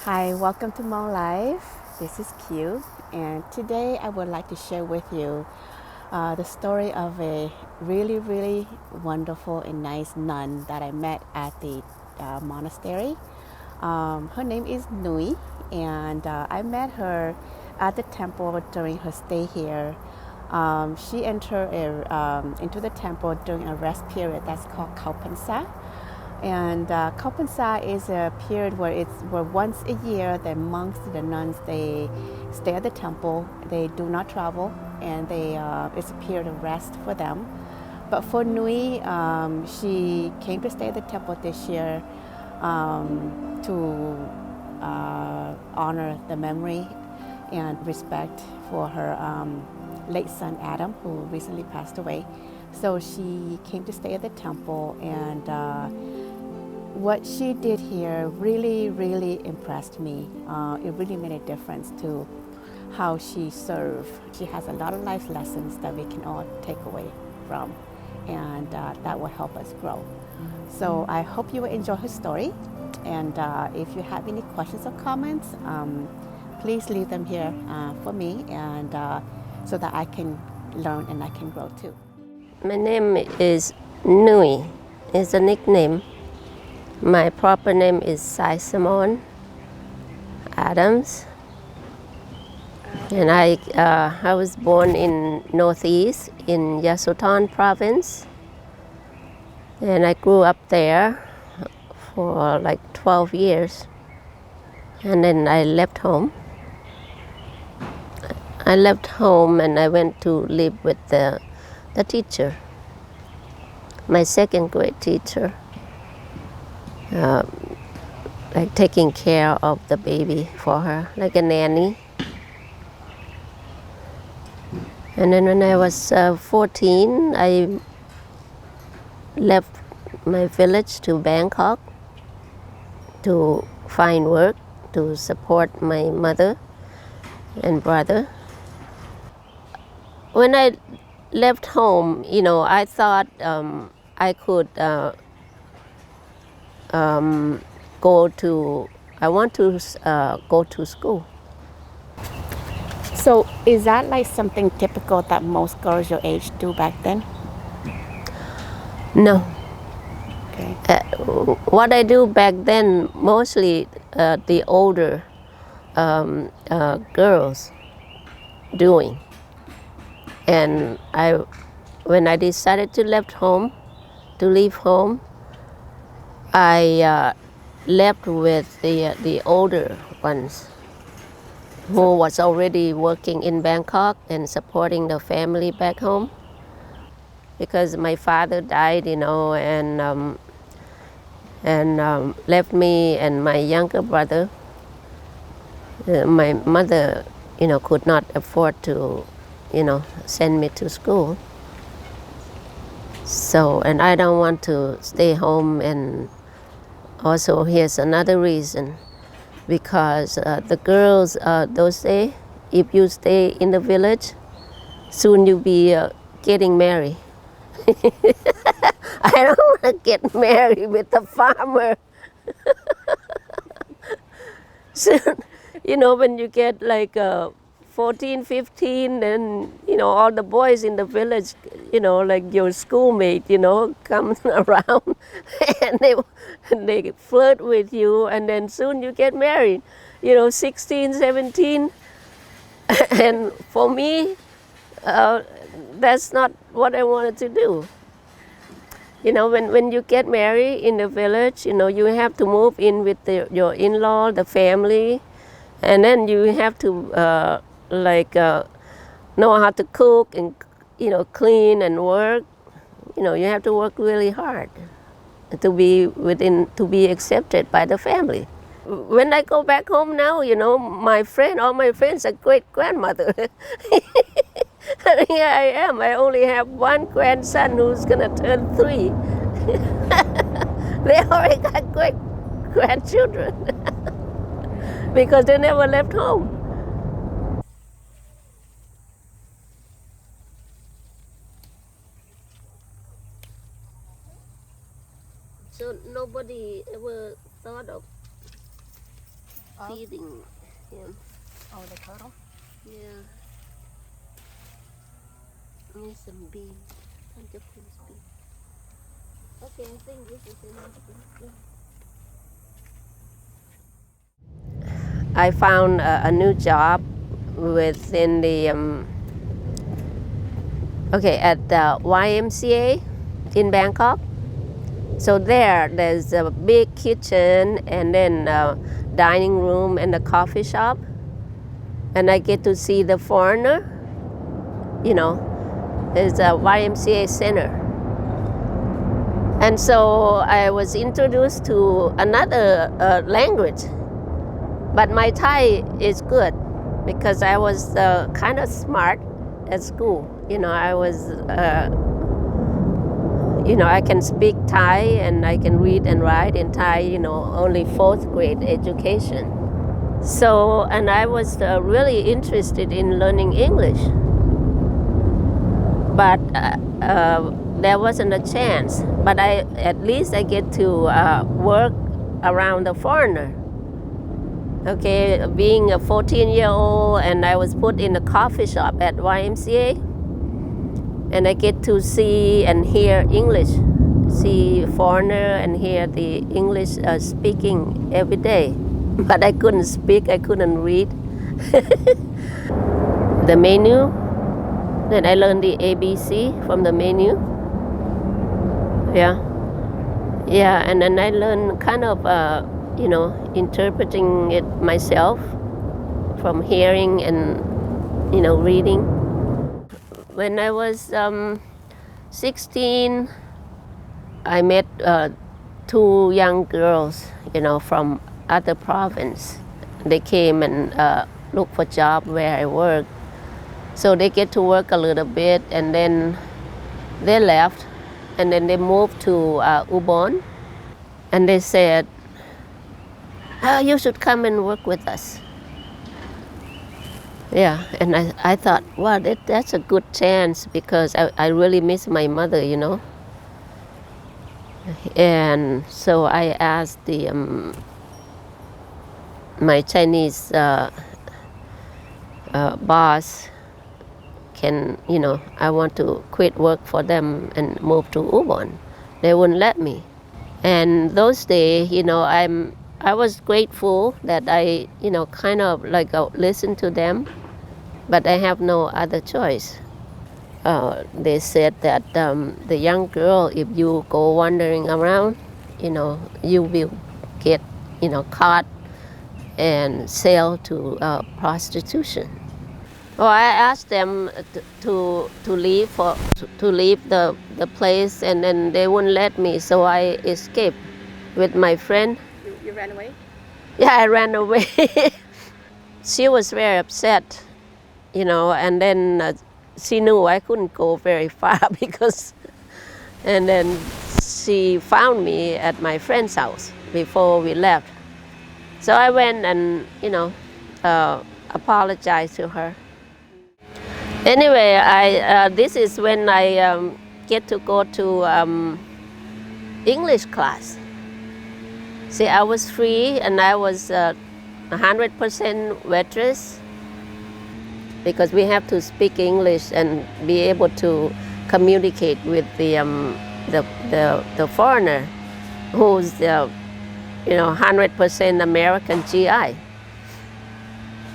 Hi, welcome to Mon Life. This is Q, and today I would like to share with you the story of a really wonderful and nice nun that I met at the monastery. Her name is Nuiy, and I met her at the temple during her stay here. She entered into the temple during a rest period that's called Khao Pansa. And Khao Pansa is a period where once a year the monks, the nuns, they stay at the temple. They do not travel, and it's a period of rest for them. But for Nuiy, she came to stay at the temple this year to honor the memory and respect for her late son Adam, who recently passed away. So she came to stay at the temple, and what she did here really impressed me. It really made a difference to how she served. She has a lot of life lessons that we can all take away from, and that will help us grow. So I hope you will enjoy her story, and if you have any questions or comments, please leave them here for me, and so that I can learn and I can grow too. My name is Nuiy. It's a nickname. My proper name is Saisamone Adams. And I was born in Northeast in Yasotan province. And I grew up there for like 12 years. And then I left home. I left home and I went to live with the teacher, my second grade teacher. Like taking care of the baby for her, like a nanny. And then when I was 14, I left my village to Bangkok to find work to support my mother and brother. When I left home, I thought I could I want to go to school. So is that like something typical that most girls your age do back then? No. Okay. What I do back then, mostly the older girls doing. And when I decided to leave home, I left with the older ones who was already working in Bangkok and supporting the family back home. Because my father died, and left me and my younger brother. My mother, could not afford to, send me to school. So, and I don't want to stay home. And also, here's another reason. Because the girls those days, if you stay in the village, soon you'll be getting married. I don't want to get married with a farmer. Soon, when you get like 14, 15, and, all the boys in the village, like your schoolmate, comes around and they flirt with you, and then soon you get married, 16, 17. And for me, that's not what I wanted to do. When you get married in the village, you have to move in with your in-law, the family, and then you have to know how to cook and clean and work. You have to work really hard to be accepted by the family. When I go back home now, all my friends are great grandmother. Here I am. I only have one grandson who's gonna turn 3. They already got great grandchildren because they never left home. So nobody ever thought of feeding him. Oh, the turtle? Yeah. Need some beans. Bunch of beans. Okay, I think this is enough. I found a new job within the at the YMCA in Bangkok. So there's a big kitchen and then a dining room and a coffee shop, and I get to see the foreigner. There's a YMCA center. And so I was introduced to another language, but my Thai is good because I was kind of smart at school. I was, I can speak Thai and I can read and write in Thai, only 4th grade education. So, and I was really interested in learning English, but there wasn't a chance. But at least I get to work around the foreigner. Okay, being a 14-year-old, and I was put in a coffee shop at YMCA, and I get to see and hear English, see foreigner and hear the English speaking every day. But I couldn't speak, I couldn't read. The menu, then I learned the ABC from the menu. Yeah, and then I learned kind of, interpreting it myself from hearing and, reading. When I was 16, I met 2 young girls, from other province. They came and looked for job where I work. So they get to work a little bit, and then they left, and then they moved to Ubon, and they said, you should come and work with us. Yeah, and I thought, wow, that's a good chance because I really miss my mother, And so I asked my Chinese boss, I want to quit work for them and move to Ubon. They wouldn't let me. And those days, I was grateful that I, kind of like listened to them, but I have no other choice. They said that the young girl, if you go wandering around, you will get, caught and sell to prostitution. Well, I asked them to leave the place, and then they wouldn't let me, so I escaped with my friend. You ran away? Yeah, I ran away. She was very upset, and then she knew I couldn't go very far and then she found me at my friend's house before we left. So I went and, apologized to her. Anyway, this is when I get to go to English class. See, I was free, and I was 100% waitress because we have to speak English and be able to communicate with the foreigner who's 100% American GI.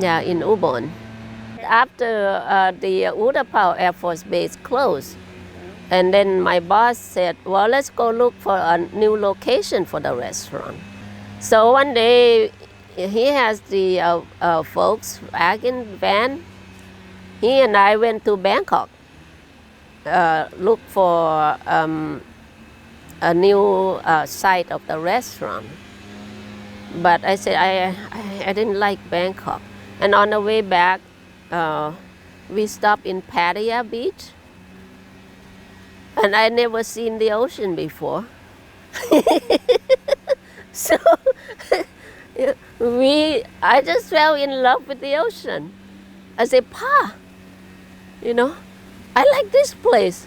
Yeah, in Ubon. After the Utapao Air Force Base closed, and then my boss said, well, let's go look for a new location for the restaurant. So one day, he has the Volkswagen van. He and I went to Bangkok, look for a new site of the restaurant. But I said I didn't like Bangkok. And on the way back, we stopped in Pattaya Beach, and I never seen the ocean before. So I just fell in love with the ocean. I said, Pa, I like this place.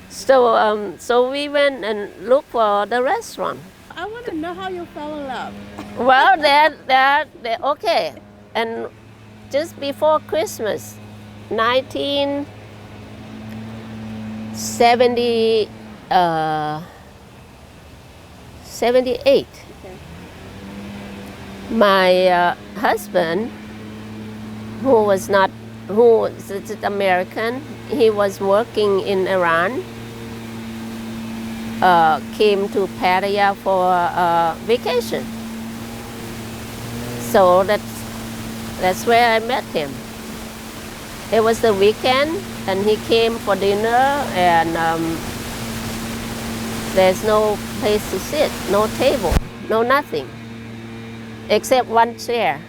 So we went and looked for the restaurant. I want to know how you fell in love. Well, okay. And just before Christmas, 1978, Okay. my husband, who was American, he was working in Iran, came to Pattaya for vacation. So that's where I met him. It was the weekend, and he came for dinner, and there's no place to sit, no table, no nothing, except one chair.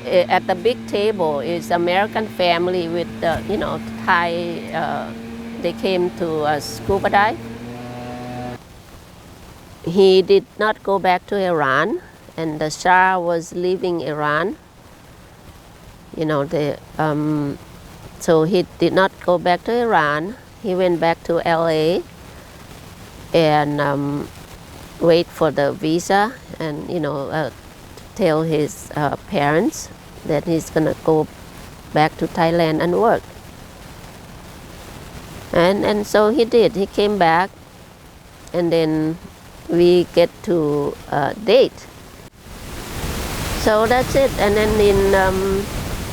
At the big table is American family with Thai. They came to scuba dive. He did not go back to Iran, and the Shah was leaving Iran. So he did not go back to Iran. He went back to LA and wait for the visa, and tell his parents that he's gonna go back to Thailand and work. And so he did. He came back, and then we get to date. So that's it. And then in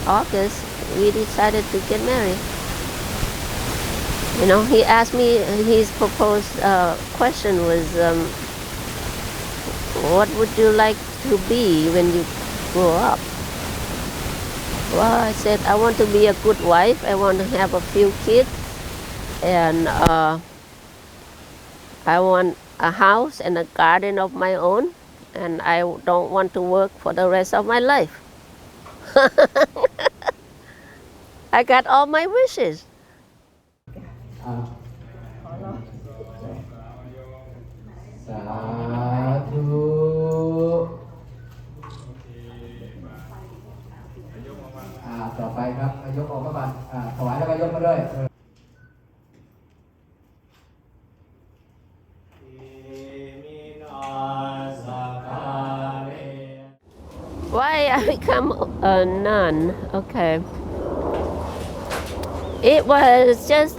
August, we decided to get married. He asked me, his proposed question was, what would you like to be when you grow up? Well, I said, I want to be a good wife. I want to have a few kids, and I want a house and a garden of my own, and I don't want to work for the rest of my life. I got all my wishes. สาธุต่อไปครับยกออกมาถวายแล้วก็ยกมาด้วย Why I become a nun? Okay. It was just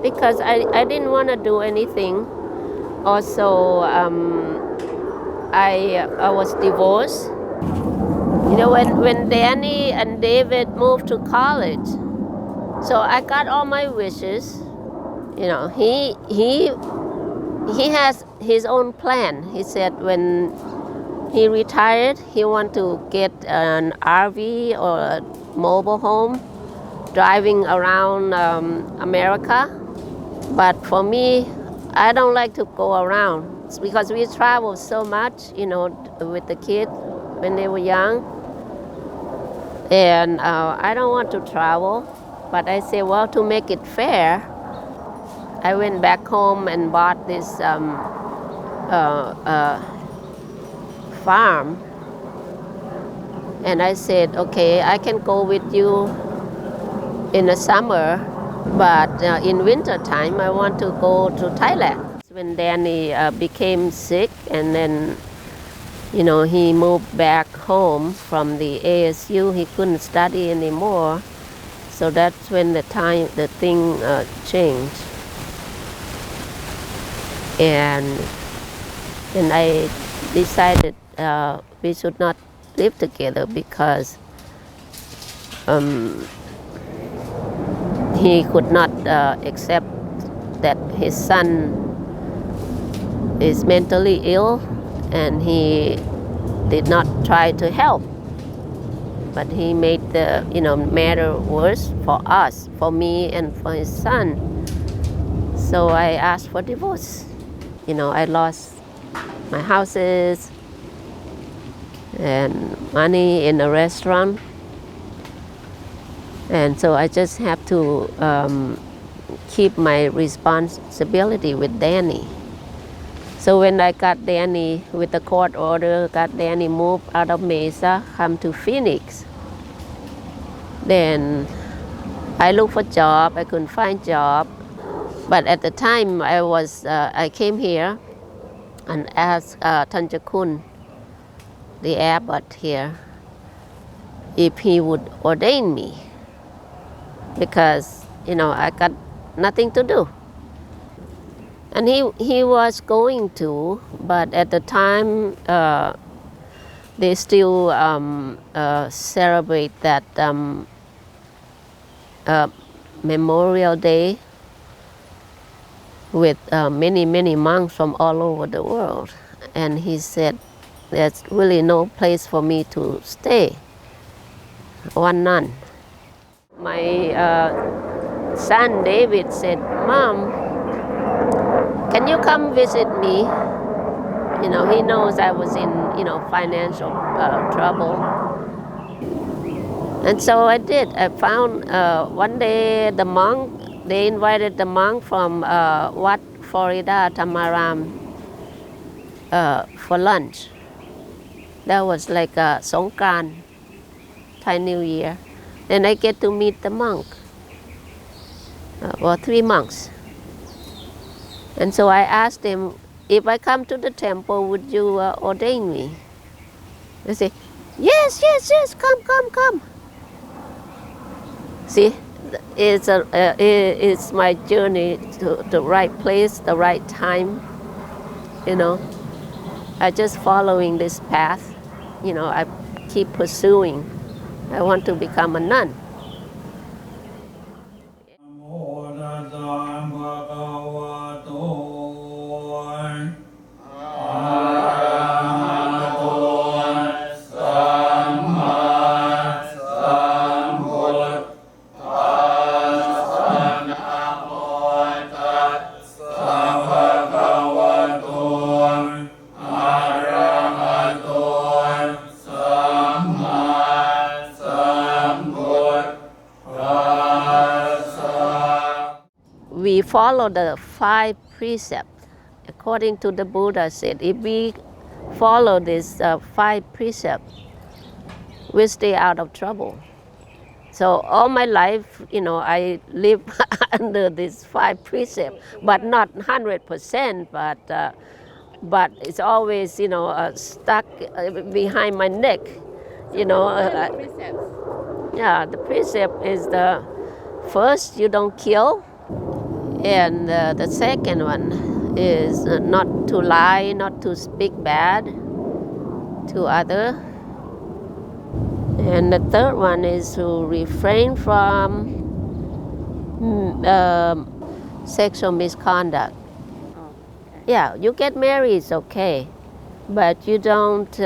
because I didn't want to do anything. Also, I was divorced. When Danny and David moved to college, so I got all my wishes. He has his own plan. He said when he retired, he want to get an RV or a mobile home, driving around America. But for me, I don't like to go around. It's because we travel so much, with the kids when they were young. And I don't want to travel. But I say, well, to make it fair, I went back home and bought this farm. And I said, okay, I can go with you in the summer, but in winter time, I want to go to Thailand. When Danny became sick, and then, he moved back home from the ASU. He couldn't study anymore. So that's when the thing changed. And I decided we should not live together because he could not accept that his son is mentally ill, and he did not try to help. But he made the matter worse for us, for me, and for his son. So I asked for divorce. I lost my houses and money in a restaurant. And so I just have to keep my responsibility with Danny. So when I got Danny, with the court order, got Danny moved out of Mesa, come to Phoenix. Then I looked for job. I couldn't find job. But at the time I came here and asked Tanjakun, the abbot here, if he would ordain me, because I got nothing to do. And he was going to, but at the time they still celebrate that Memorial Day with many monks from all over the world. And he said, there's really no place for me to stay. One nun. My son David said, Mom, can you come visit me? He knows I was in financial trouble. And so I did. I found one day they invited the monk from Wat Promkunaram for lunch. That was like Songkran, Thai New Year. And I get to meet the monk, 3 monks. And so I asked him, if I come to the temple, would you ordain me? They say, yes, come. See, it's my journey to the right place, the right time. I just following this path. I keep pursuing. I want to become a nun. We follow the 5 precepts. According to the Buddha said, if we follow these 5 precepts, we stay out of trouble. So all my life, I live under these 5 precepts, but not 100%, but it's always, stuck behind my neck, The precepts. Yeah, the precept is the first, you don't kill. And the second one is not to lie, not to speak bad to other. And the third one is to refrain from sexual misconduct. Oh, okay. Yeah, you get married, it's okay. But you don't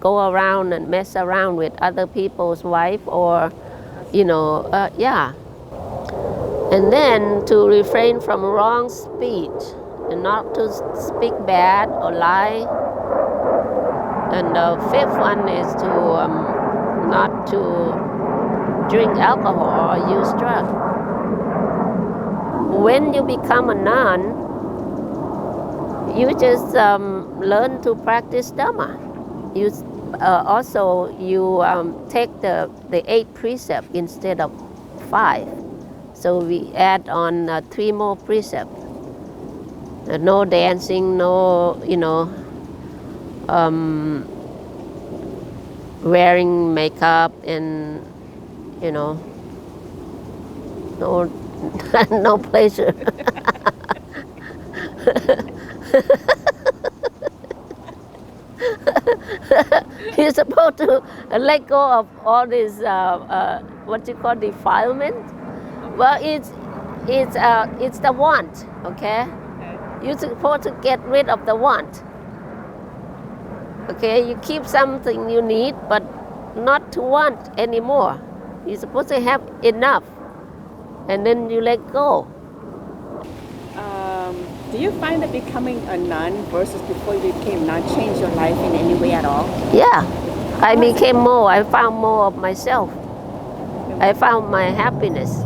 go around and mess around with other people's wife or, yeah. And then to refrain from wrong speech and not to speak bad or lie. And the 5th one is to not to drink alcohol or use drugs. When you become a nun, you just learn to practice Dhamma. You take the 8 precepts instead of 5. So we add on 3 more precepts. No dancing, no, wearing makeup and, no pleasure. You're supposed to let go of all this, what you call defilement. Well, it's the want, okay? You're supposed to get rid of the want. Okay, you keep something you need, but not to want anymore. You're supposed to have enough, and then you let go. Do you find that becoming a nun versus before you became nun changed your life in any way at all? Yeah, I became more. I found more of myself. I found my happiness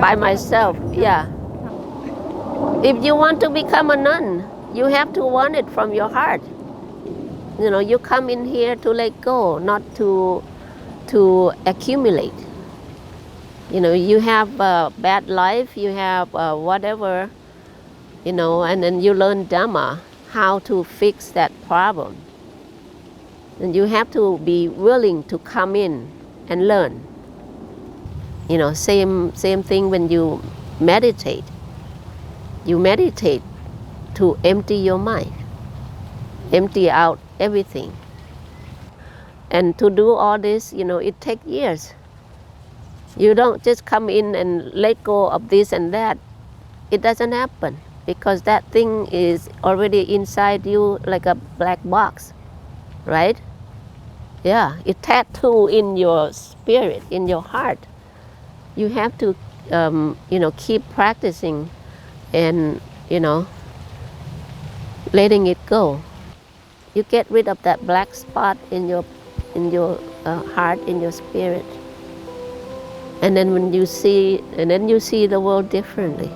by myself. Yeah. If you want to become a nun, you have to want it from your heart. You come in here to let go, not to accumulate. You know, you have a bad life, you have whatever, you know, and then you learn Dhamma, how to fix that problem. And you have to be willing to come in and learn. You know, same thing when you meditate. You meditate to empty your mind, empty out everything. And to do all this, you know, it takes years. You don't just come in and let go of this and that. It doesn't happen because that thing is already inside you like a black box, right? Yeah, it tattoo in your spirit, in your heart. You have to, you know, keep practicing and, you know, letting it go. You get rid of that black spot in your heart, in your spirit. And then when you see, and then you see the world differently.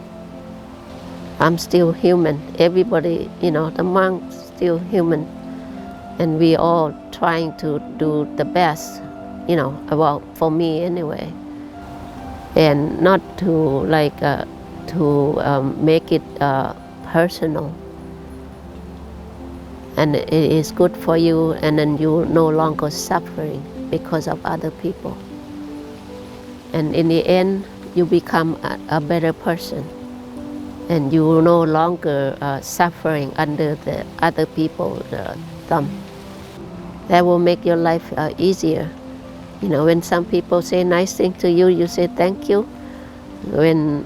I'm still human. Everybody, you know, the monk's still human. And we all trying to do the best, you know, well, for me anyway. And not to like, make it personal. And it is good for you, and then you no longer suffering because of other people. And in the end, you become a better person. And you no longer suffering under the other people's thumb. That will make your life easier. You know, when some people say nice thing to you, you say thank you. When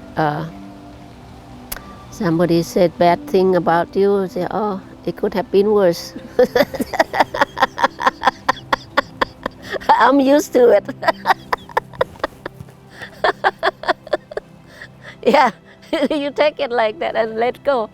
somebody said bad thing about you, you say, oh, it could have been worse. I'm used to it. Yeah, you take it like that and let go.